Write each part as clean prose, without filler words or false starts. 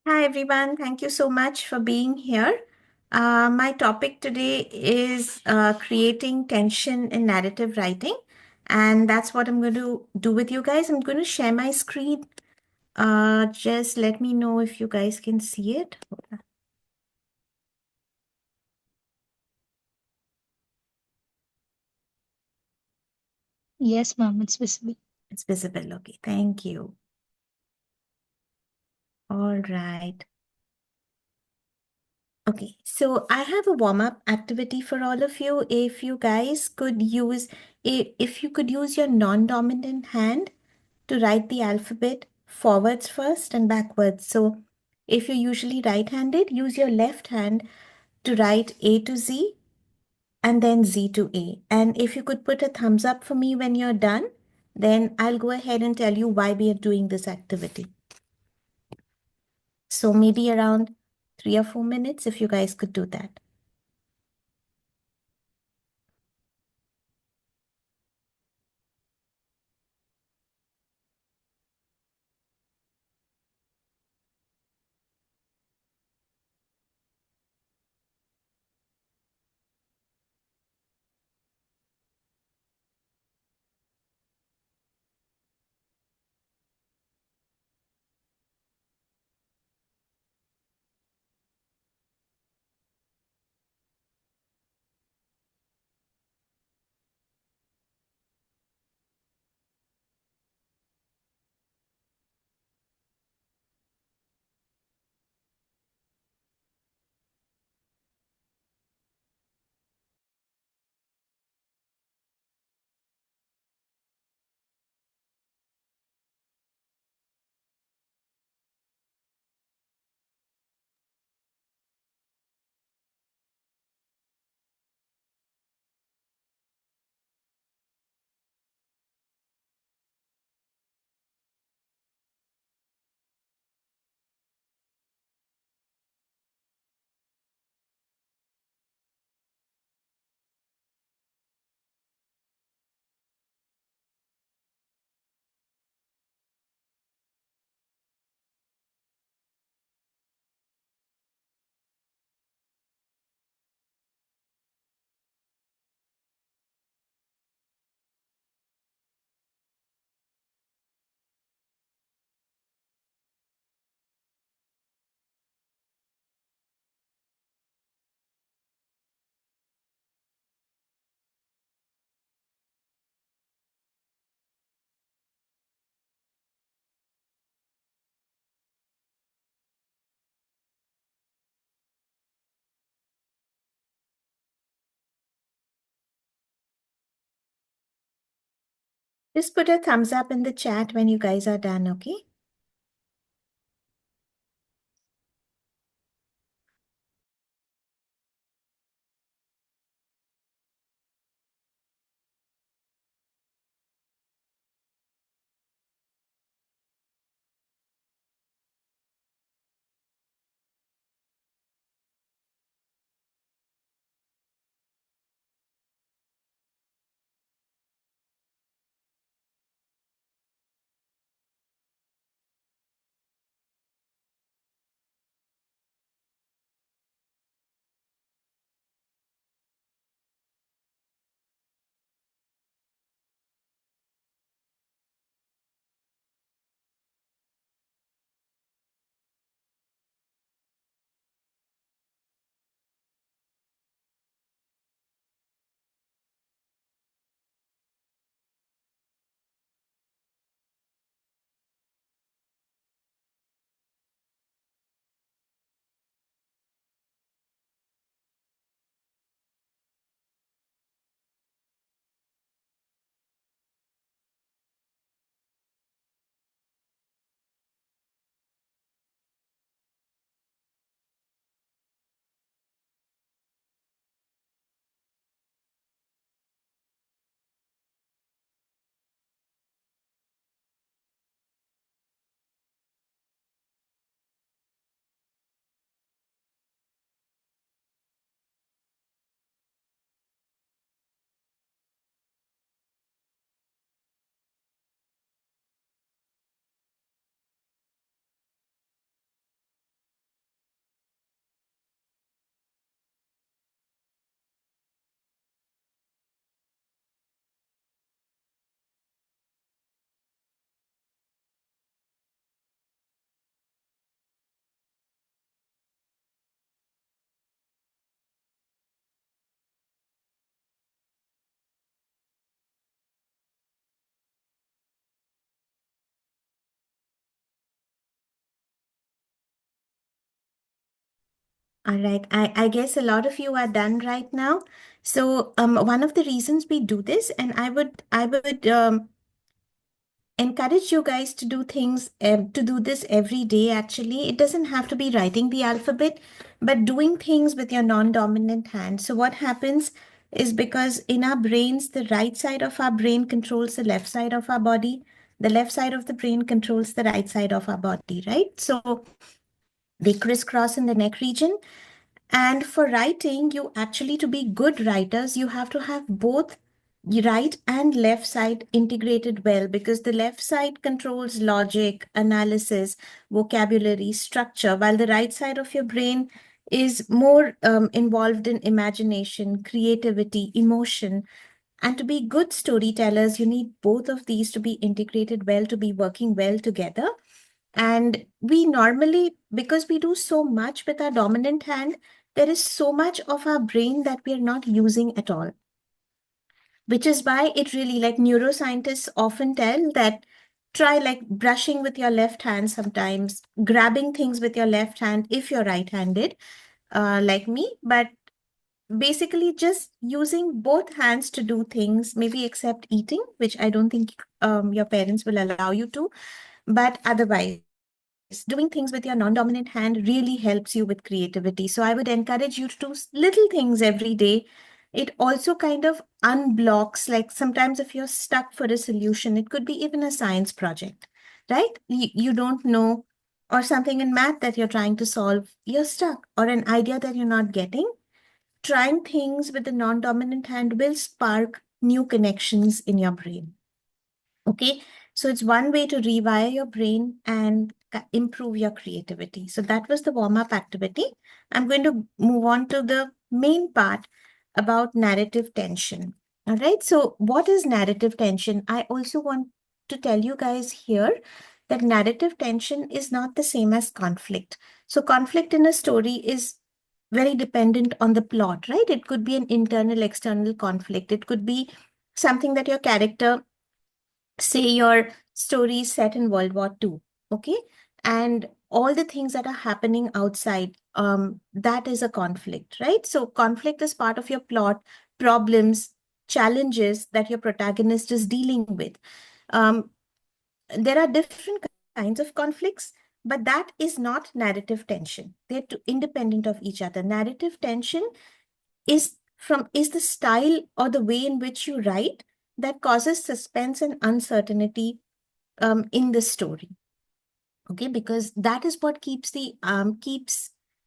Hi, everyone. Thank you so much for being here. My topic today is creating tension in narrative writing. And that's what I'm going to do with you guys. I'm going to share my screen. Just let me know if you guys can see it. Yes, ma'am, it's visible. It's visible. Okay. Thank you. All right. Okay. So I have a warm up activity for all of you. If you guys could use, if you could use your non dominant hand to write the alphabet forwards first and backwards. So if you're usually right-handed, use your left hand to write A to Z and then Z to A. And if you could put a thumbs up for me when you're done, then I'll go ahead and tell you why we are doing this activity. So maybe around 3 or 4 minutes, if you guys could do that. Just put a thumbs up in the chat when you guys are done, okay? All right. I guess a lot of you are done right now. So one of the reasons we do this, and I would encourage you guys to do things to do this every day. Actually, it doesn't have to be writing the alphabet, but doing things with your non-dominant hand. So what happens is, because in our brains, the right side of our brain controls the left side of our body, the left side of the brain controls the right side of our body, right? So they crisscross in the neck region. And for writing, you actually, to be good writers, you have to have both right and left side integrated well, because the left side controls logic, analysis, vocabulary, structure, while the right side of your brain is more involved in imagination, creativity, emotion. And to be good storytellers, you need both of these to be integrated well, to be working well together. And we normally, because we do so much with our dominant hand, there is so much of our brain that we are not using at all, which is why it really, like neuroscientists often tell that try like brushing with your left hand sometimes, grabbing things with your left hand if you're right-handed, like me, but basically just using both hands to do things, maybe except eating, which I don't think your parents will allow you to. But otherwise, doing things with your non-dominant hand really helps you with creativity. So I would encourage you to do little things every day. It also kind of unblocks, like sometimes if you're stuck for a solution, it could be even a science project, right? You don't know, or something in math that you're trying to solve, you're stuck, or an idea that you're not getting. Trying things with the non-dominant hand will spark new connections in your brain. Okay, so it's one way to rewire your brain and improve your creativity. So that was the warm-up activity. I'm going to move on to the main part about narrative tension. All right, so what is narrative tension? I also want to tell you guys here that narrative tension is not the same as conflict. So conflict in a story is very dependent on the plot, right? It could be an internal, external conflict. It could be something that your character, say your story is set in World War II, okay? And all the things that are happening outside, that is a conflict, right? So conflict is part of your plot, problems, challenges that your protagonist is dealing with. Um, there are different kinds of conflicts, but that is not narrative tension. They're independent of each other. Narrative tension is the style or the way in which you write that causes suspense and uncertainty in the story. Okay, because that is what keeps the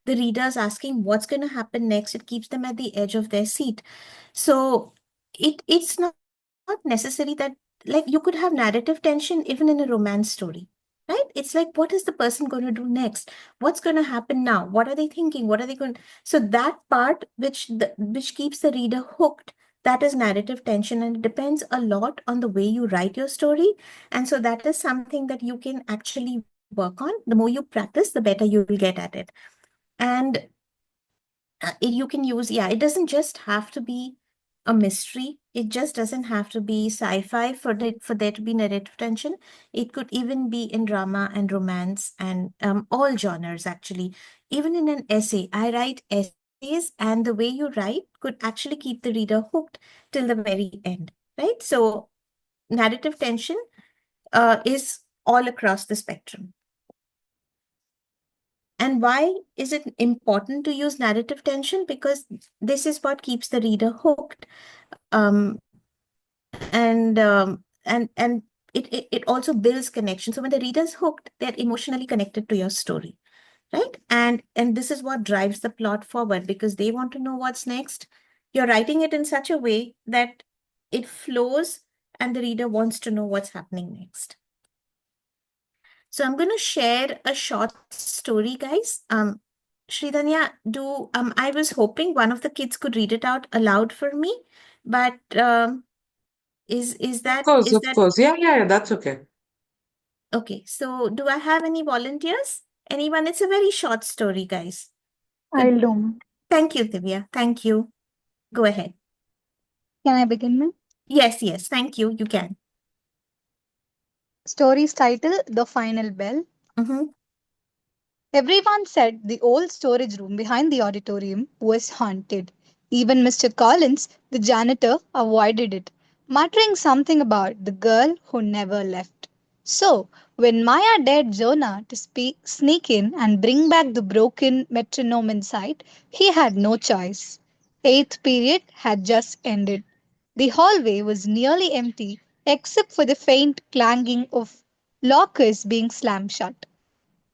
readers asking what's going to happen next. It keeps them at the edge of their seat. So it's not necessary that, like, you could have narrative tension even in a romance story, right? It's like, what is the person going to do next? What's going to happen now? What are they thinking? What are they going? So that part which keeps the reader hooked, that is narrative tension, and it depends a lot on the way you write your story. And so that is something that you can actually work on. The more you practice, the better you will get at it. And you can use, yeah, it doesn't just have to be a mystery. It just doesn't have to be sci-fi for there to be narrative tension. It could even be in drama and romance and all genres, actually. Even in an essay, I write essays, and the way you write could actually keep the reader hooked till the very end, right? So narrative tension is all across the spectrum. And why is it important to use narrative tension? Because this is what keeps the reader hooked. Um, and it also builds connection. So when the reader is hooked, they're emotionally connected to your story, right? And this is what drives the plot forward, because they want to know what's next. You're writing it in such a way that it flows and the reader wants to know what's happening next. So I'm going to share a short story, guys. Sridhanya, I was hoping one of the kids could read it out aloud for me, but is that is Of that course. Yeah, yeah, yeah, that's okay. okay? So do I have any volunteers? Anyone? It's a very short story, guys. Could I'll do. Thank you, Divya. Thank you. Go ahead. Can I begin, ma'am? Yes, yes. Thank you. You can. Story's title: The Final Bell. Mm-hmm. Everyone said the old storage room behind the auditorium was haunted. Even Mr. Collins, the janitor, avoided it, muttering something about the girl who never left. So, when Maya dared Jonah to sneak in and bring back the broken metronome inside, he had no choice. Eighth period had just ended. The hallway was nearly empty except for the faint clanging of lockers being slammed shut.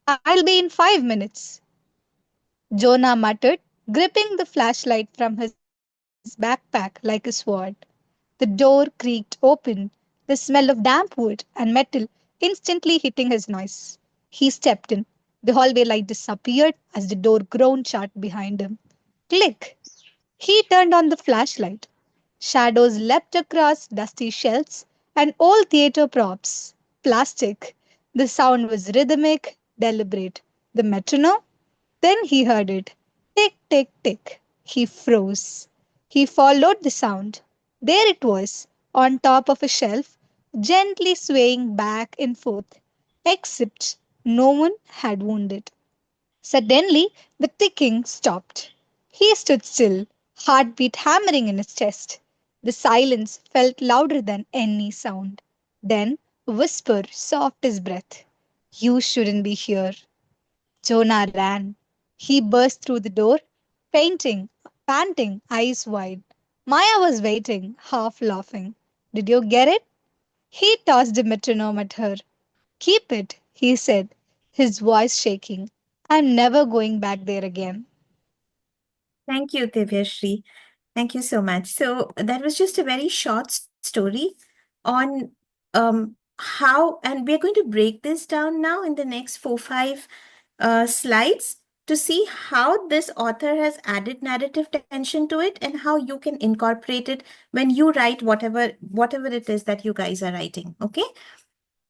I'll be in 5 minutes, Jonah muttered, gripping the flashlight from his backpack like a sword. The door creaked open, the smell of damp wood and metal instantly hitting his noise. He stepped in. The hallway light disappeared as the door groaned shut behind him. Click! He turned on the flashlight. Shadows leapt across dusty shelves and old theater props. Plastic. The sound was rhythmic, deliberate. The metronome? Then he heard it. Tick, tick, tick. He froze. He followed the sound. There it was, on top of a shelf, gently swaying back and forth. Except no one had wound it. Suddenly, the ticking stopped. He stood still, heartbeat hammering in his chest. The silence felt louder than any sound. Then, a whisper soft as breath. You shouldn't be here. Jonah ran. He burst through the door, panting, eyes wide. Maya was waiting, half laughing. Did you get it? He tossed the metronome at her. Keep it, he said, his voice shaking. I'm never going back there again. Thank you, THIVYAA SREE. Thank you so much. So that was just a very short story on how, and we're going to break this down now in the next 4, 5 slides to see how this author has added narrative tension to it and how you can incorporate it when you write whatever it is that you guys are writing. Okay.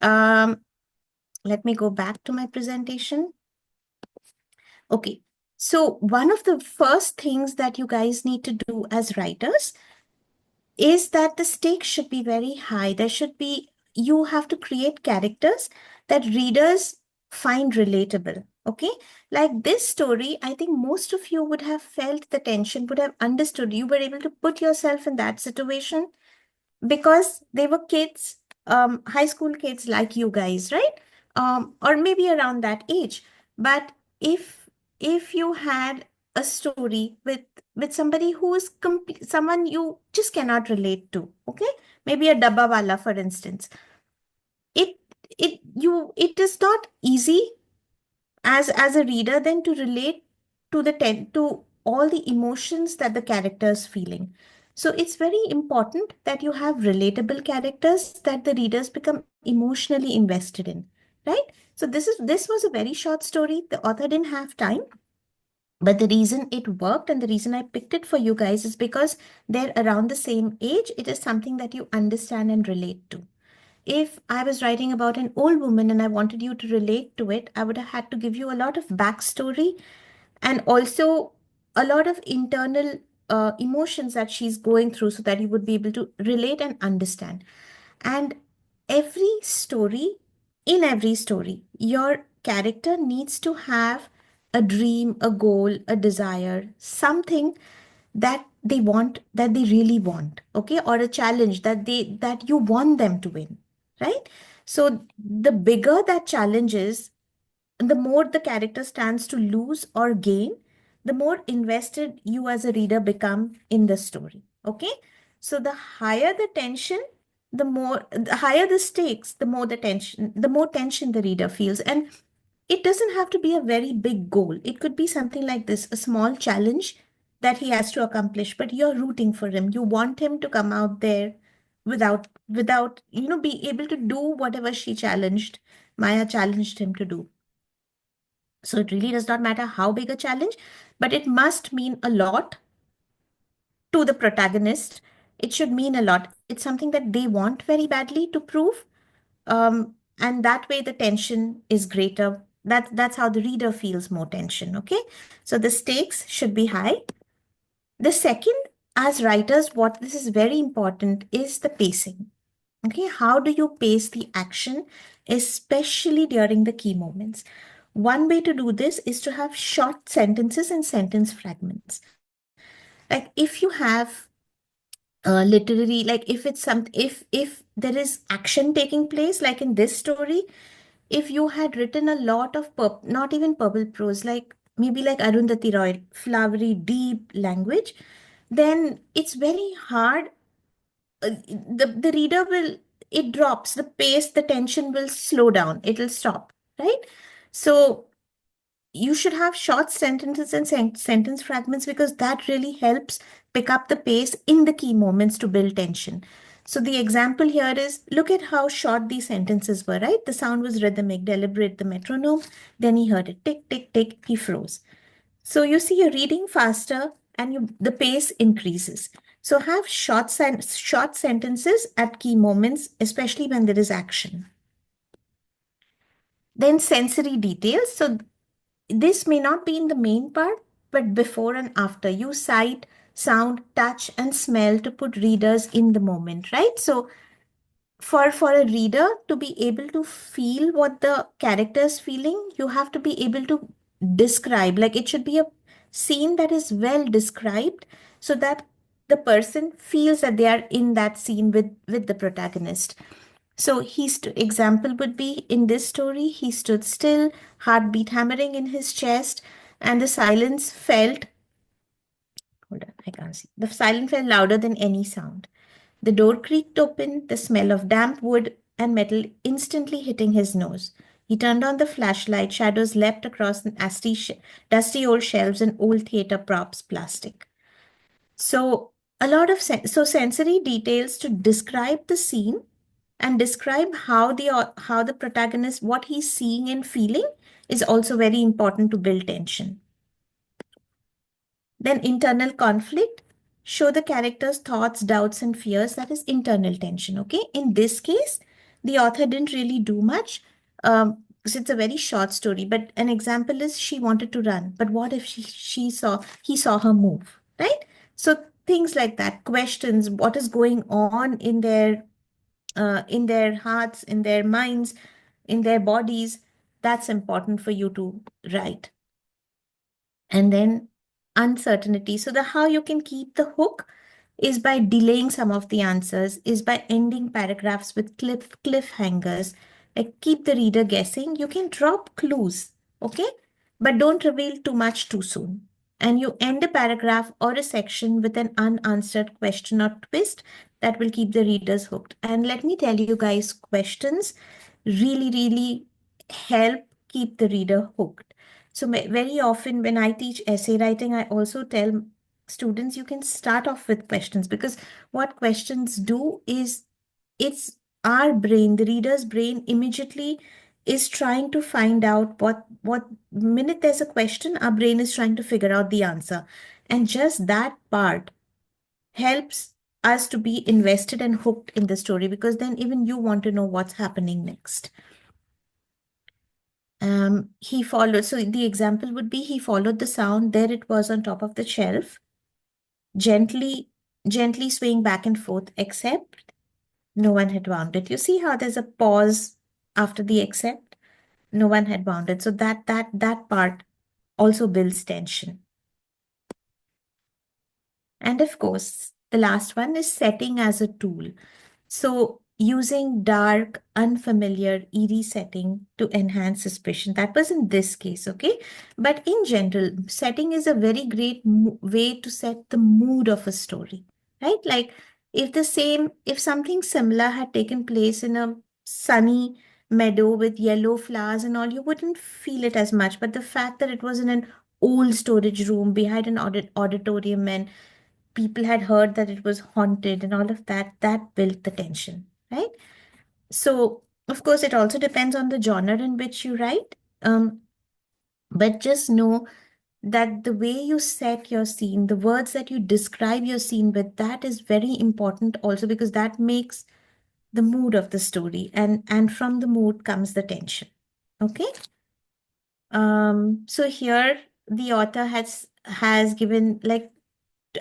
Um, Let me go back to my presentation. Okay. So one of the first things that you guys need to do as writers is that the stakes should be very high. You have to create characters that readers find relatable. Okay. Like this story, I think most of you would have felt the tension, would have understood. You were able to put yourself in that situation because they were kids, high school kids like you guys, right? Or maybe around that age. But if you had a story with somebody who is someone you just cannot relate to, okay? Maybe a dabba wala, for instance. It it is not easy as a reader then to relate to all the emotions that the character is feeling. So it's very important that you have relatable characters that the readers become emotionally invested in, right? So this was a very short story. The author didn't have time, but the reason it worked and the reason I picked it for you guys is because they're around the same age. It is something that you understand and relate to. If I was writing about an old woman and I wanted you to relate to it, I would have had to give you a lot of backstory and also a lot of internal emotions that she's going through so that you would be able to relate and understand. And every story, in every story, your character needs to have a dream, a goal, a desire, something that they want, that they really want, okay, or a challenge that you want them to win, right? So the bigger that challenge is, the more the character stands to lose or gain, the more invested you as a reader become in the story. Okay. So the higher the tension, the higher the stakes, the more tension the reader feels. And it doesn't have to be a very big goal. It could be something like this, a small challenge that he has to accomplish, but you're rooting for him. You want him to come out there without be able to do whatever Maya challenged him to do. So it really does not matter how big a challenge, but it must mean a lot to the protagonist. It should mean a lot. It's something that they want very badly to prove. And that way the tension is greater. That's how the reader feels more tension. Okay. So the stakes should be high. The second, as writers, what this is very important is the pacing. Okay. How do you pace the action, especially during the key moments? One way to do this is to have short sentences and sentence fragments. Like if you have literary, like if it's some, if there is action taking place, like in this story, if you had written a lot of not even purple prose, like maybe like Arundhati Roy, flowery, deep language, then it's very hard. The reader will, it drops the pace, the tension will slow down, it'll stop, right? So you should have short sentences and sentence fragments because that really helps pick up the pace in the key moments to build tension. So the example here is, look at how short these sentences were, right? The sound was rhythmic, deliberate, the metronome. Then he heard it tick, tick, tick, he froze. So you see, you're reading faster and the pace increases. So have short sentences at key moments, especially when there is action. Then sensory details. So this may not be in the main part, but before and after. Use sight, sound, touch, and smell to put readers in the moment, right? So for a reader to be able to feel what the character is feeling, you have to be able to describe. Like it should be a scene that is well described so that the person feels that they are in that scene with the protagonist. So example would be, in this story, he stood still, heartbeat hammering in his chest, and the silence felt, hold on, I can't see. The silence felt louder than any sound. The door creaked open, the smell of damp wood and metal instantly hitting his nose. He turned on the flashlight, shadows leapt across dusty old shelves and old theater props, plastic. So a lot of sensory details to describe the scene and describe how the protagonist, what he's seeing and feeling, is also very important to build tension. Then internal conflict, show the character's thoughts, doubts, and fears. That is internal tension. Okay. In this case, the author didn't really do much. Because it's a very short story. But an example is, she wanted to run, but what if he saw her move, right? So things like that. Questions: what is going on in their hearts, in their minds, in their bodies? That's important for you to write. And then uncertainty. So the how you can keep the hook is by delaying some of the answers, is by ending paragraphs with cliffhangers, like keep the reader guessing. You can drop clues, okay, but don't reveal too much too soon. And you end a paragraph or a section with an unanswered question or twist that will keep the readers hooked. And let me tell you guys, questions really help keep the reader hooked. So very often when I teach essay writing, I also tell students, you can start off with questions, because what questions do is, it's our brain, the reader's brain immediately is trying to find out what minute there's a question, our brain is trying to figure out the answer. And just that part helps us to be invested and hooked in the story, because then even you want to know what's happening next. He followed, so the example would be, he followed the sound, there it was on top of the shelf, gently, gently swaying back and forth, except no one had wound it. You see how there's a pause after the except? No one had wound it. So that part also builds tension. And of course, the last one is setting as a tool. So using dark, unfamiliar, eerie setting to enhance suspicion. That was in this case, okay? But in general, setting is a very great way to set the mood of a story, right? Like if something similar had taken place in a sunny meadow with yellow flowers and all, you wouldn't feel it as much. But the fact that it was in an old storage room behind an auditorium, and people had heard that it was haunted and all of that, that built the tension, right? So of course it also depends on the genre in which you write, but just know that the way you set your scene, the words that you describe your scene with, that is very important also, because that makes the mood of the story, and from the mood comes the tension. Okay. So here the author has given, like,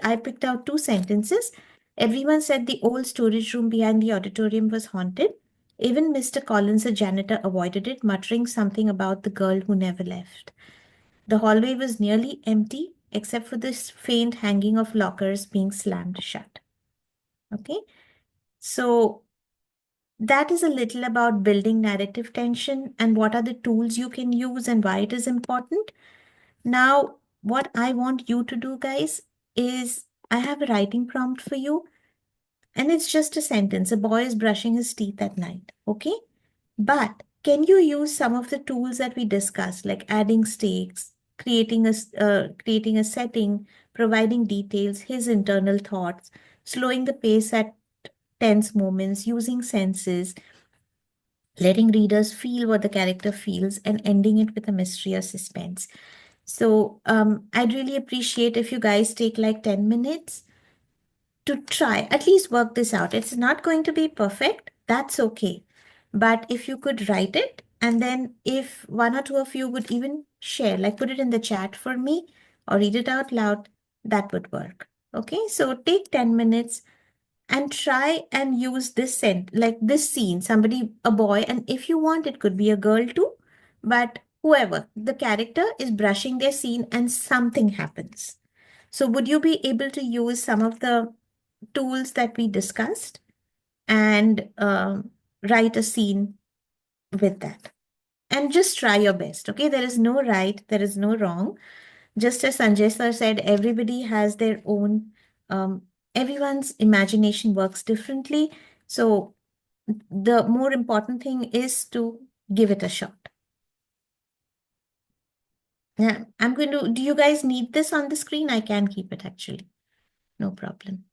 I picked out two sentences. Everyone said the old storage room behind the auditorium was haunted. Even Mr. Collins, the janitor, avoided it, muttering something about the girl who never left. The hallway was nearly empty, except for this faint hanging of lockers being slammed shut. Okay, so that is a little about building narrative tension and what are the tools you can use and why it is important. Now, what I want you to do, guys, is I have a writing prompt for you, and it's just a sentence. A boy is brushing his teeth at night. Okay, but can you use some of the tools that we discussed, like adding stakes, creating a setting, providing details, his internal thoughts, slowing the pace at tense moments, using senses, letting readers feel what the character feels, and ending it with a mystery or suspense. So I'd really appreciate if you guys take like 10 minutes to try, at least work this out. It's not going to be perfect, that's okay. But if you could write it, and then if one or two of you would even share, like put it in the chat for me or read it out loud, that would work. Okay, so take 10 minutes and try and use this like this scene, somebody, a boy, and if you want, it could be a girl too, but whoever, the character is brushing their scene and something happens. So would you be able to use some of the tools that we discussed and write a scene with that? And just try your best, okay? There is no right, there is no wrong. Just as Sanjay sir said, everybody has their own, um, everyone's imagination works differently. So the more important thing is to give it a shot. Yeah, I'm going to, do you guys need this on the screen? I can keep it actually. No problem.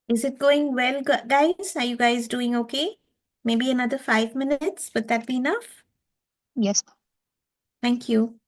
Is it going well, guys? Are you guys doing okay? Maybe another 5 minutes. Would that be enough? Yes. Thank you.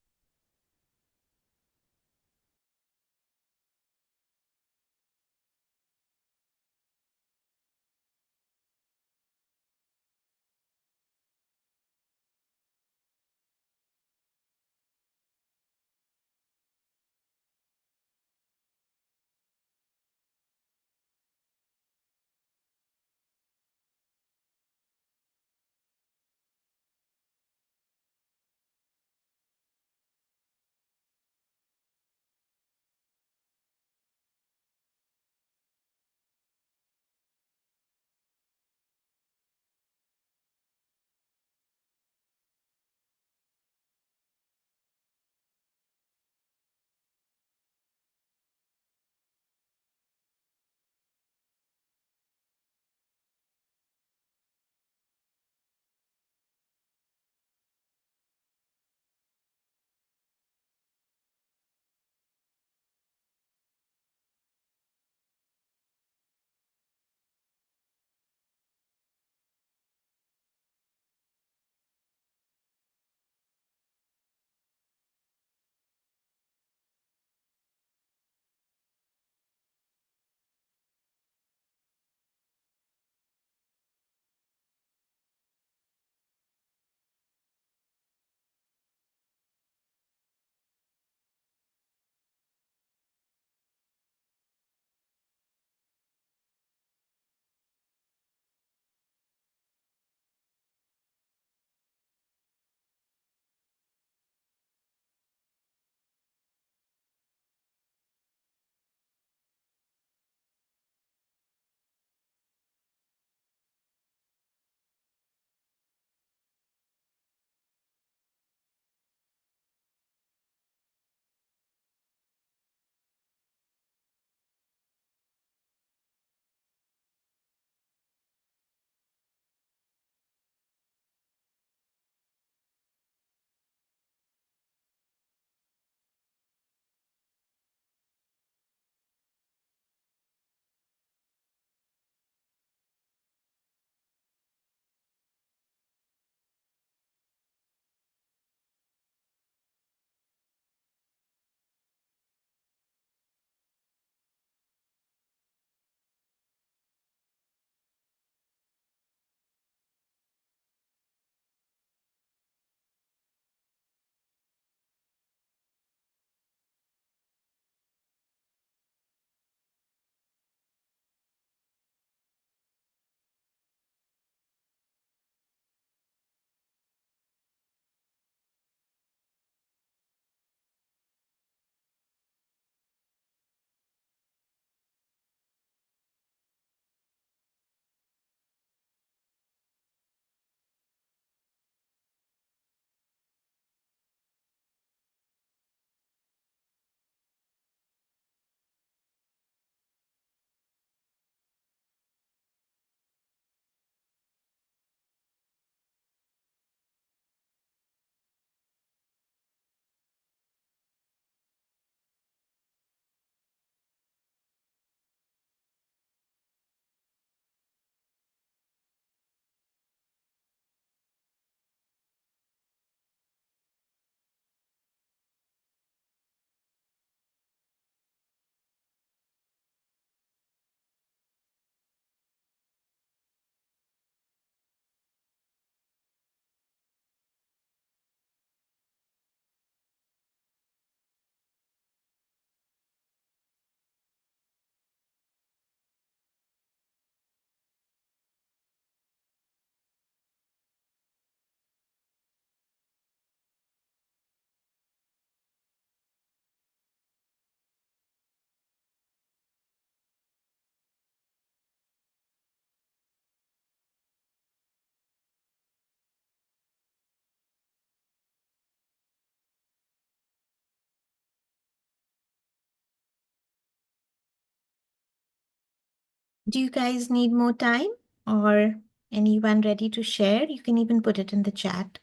Do you guys need more time or anyone ready to share? You can even put it in the chat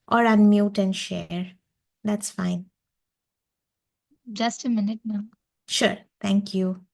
or unmute and share. That's fine. Just a minute now. Sure. Thank you.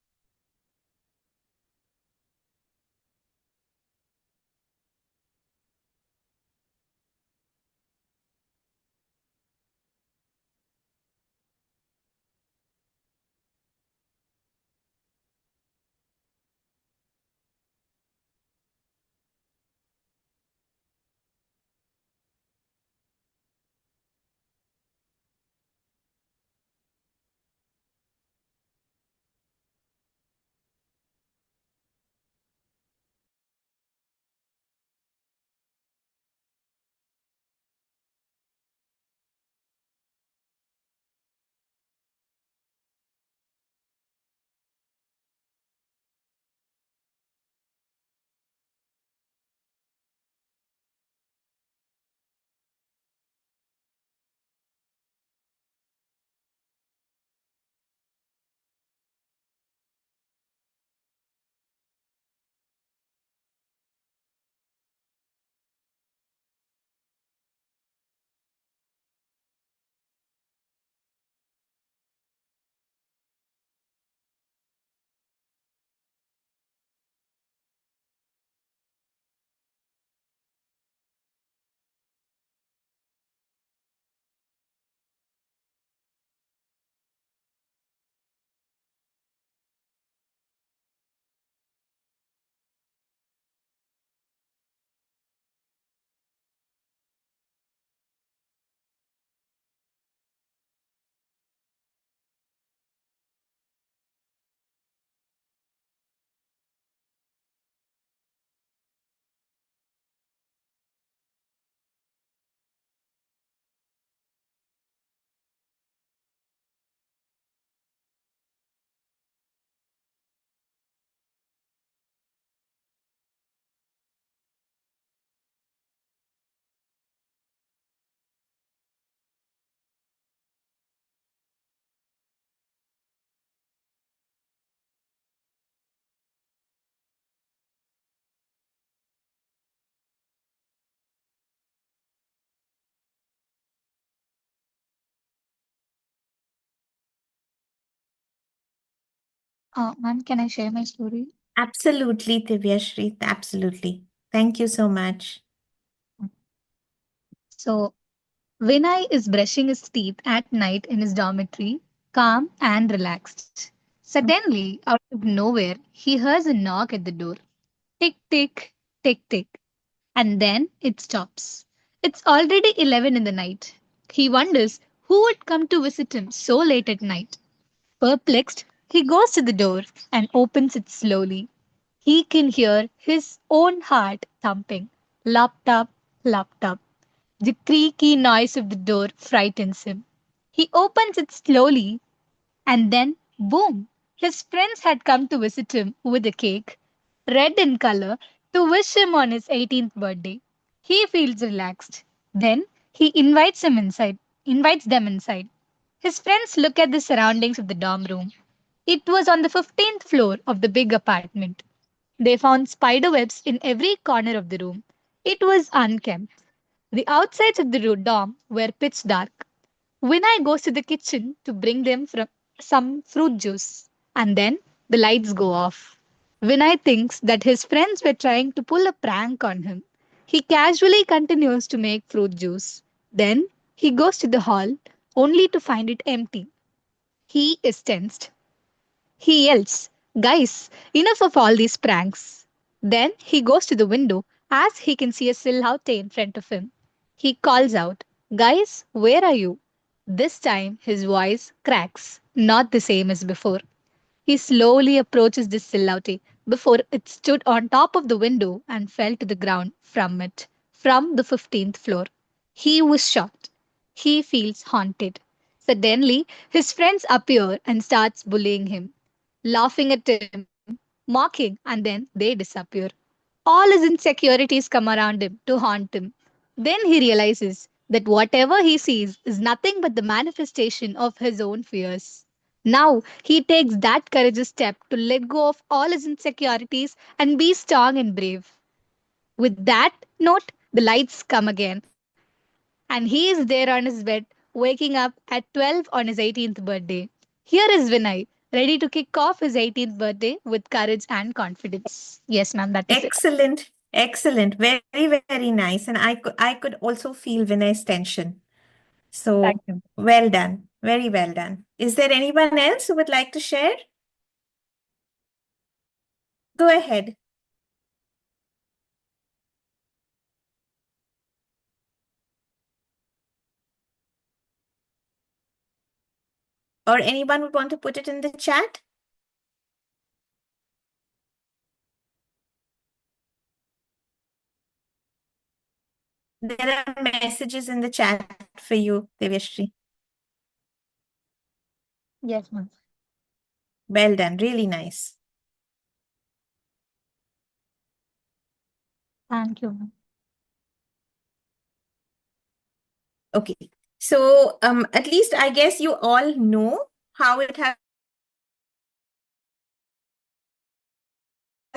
Ma'am, can I share my story? Absolutely, Divya Shree. Absolutely. Thank you so much. So, Vinay is brushing his teeth at night in his dormitory, calm and relaxed. Suddenly, out of nowhere, he hears a knock at the door. Tick, tick, tick, tick. And then it stops. It's already 11 in the night. He wonders who would come to visit him so late at night. Perplexed, he goes to the door and opens it slowly. He can hear his own heart thumping. Lop top, lop top. The creaky noise of the door frightens him. He opens it slowly and then, boom! His friends had come to visit him with a cake, red in color, to wish him on his 18th birthday. He feels relaxed. Then he invites them inside. His friends look at the surroundings of the dorm room. It was on the 15th floor of the big apartment. They found spider webs in every corner of the room. It was unkempt. The outsides of the dorm were pitch dark. Vinay goes to the kitchen to bring them some fruit juice, and then the lights go off. Vinay thinks that his friends were trying to pull a prank on him. He casually continues to make fruit juice. Then he goes to the hall only to find it empty. He is tensed. He yells, "Guys, enough of all these pranks." Then he goes to the window as he can see a silhouette in front of him. He calls out, "Guys, where are you?" This time his voice cracks, not the same as before. He slowly approaches the silhouette before it stood on top of the window and fell to the ground from it, from the 15th floor. He was shocked. He feels haunted. Suddenly, his friends appear and starts bullying him, laughing at him, mocking, and then they disappear. All his insecurities come around him to haunt him. Then he realizes that whatever he sees is nothing but the manifestation of his own fears. Now he takes that courageous step to let go of all his insecurities and be strong and brave. With that note, the lights come again, and he is there on his bed, waking up at 12 on his 18th birthday. Here is Vinay, ready to kick off his 18th birthday with courage and confidence. Yes, ma'am, that is it. Excellent. Excellent. Very, very nice. And I could also feel Vinay's tension. Thank So you. well done. Very well done. Is there anyone else who would like to share? Go ahead. Or anyone would want to put it in the chat? There are messages in the chat for you, Devyashri. Yes, ma'am. Well done. Really nice. Thank you, ma'am. Okay. So at least I guess you all know how it has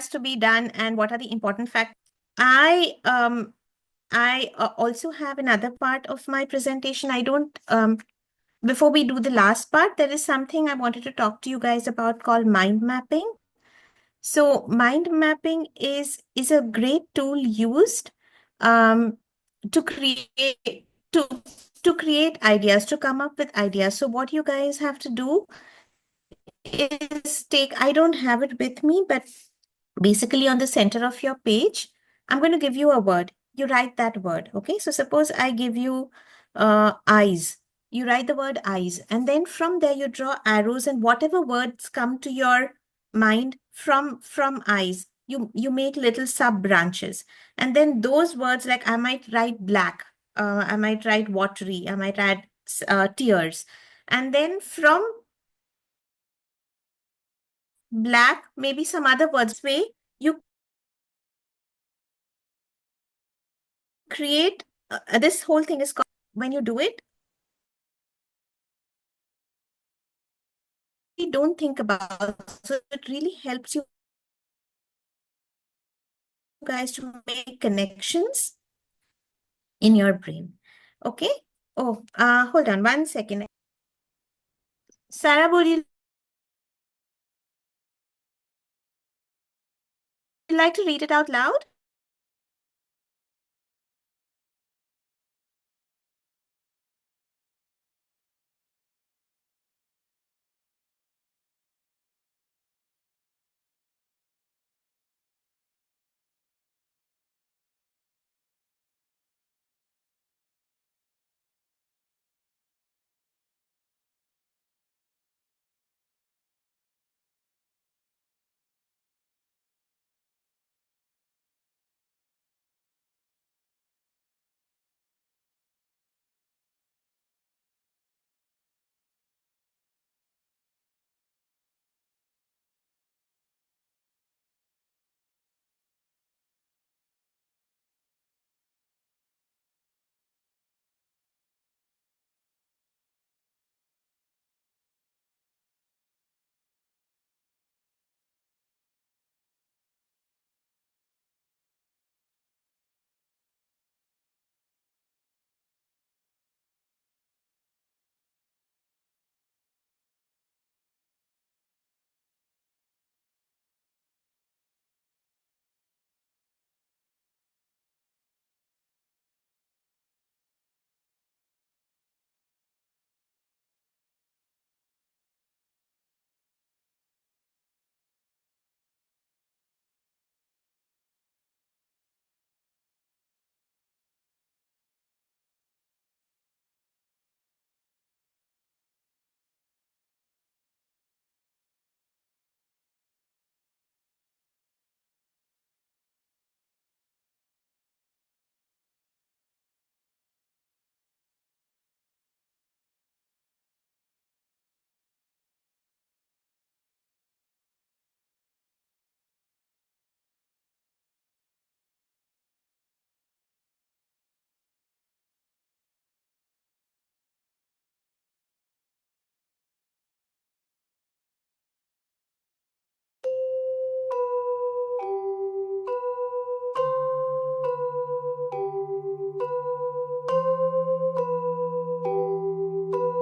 to be done and what are the important facts. I also have another part of my presentation. I don't before we do the last part, there is something I wanted to talk to you guys about called mind mapping. So mind mapping is a great tool used um, to create to to create ideas, to come up with ideas. So what you guys have to do is take, I don't have it with me, but basically on the center of your page, I'm going to give you a word. You write that word. Okay. So suppose I give you eyes. You write the word eyes. And then from there you draw arrows and whatever words come to your mind from eyes, you make little sub branches. And then those words, like I might write black, I might write watery, I might add tears. And then from black, maybe some other words. Way you create this whole thing is called, when you do it, you don't think about, so it really helps you guys to make connections in your brain. Okay. Oh, hold on 1 second. Sarah, would you you like to read it out loud?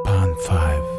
Pan 5.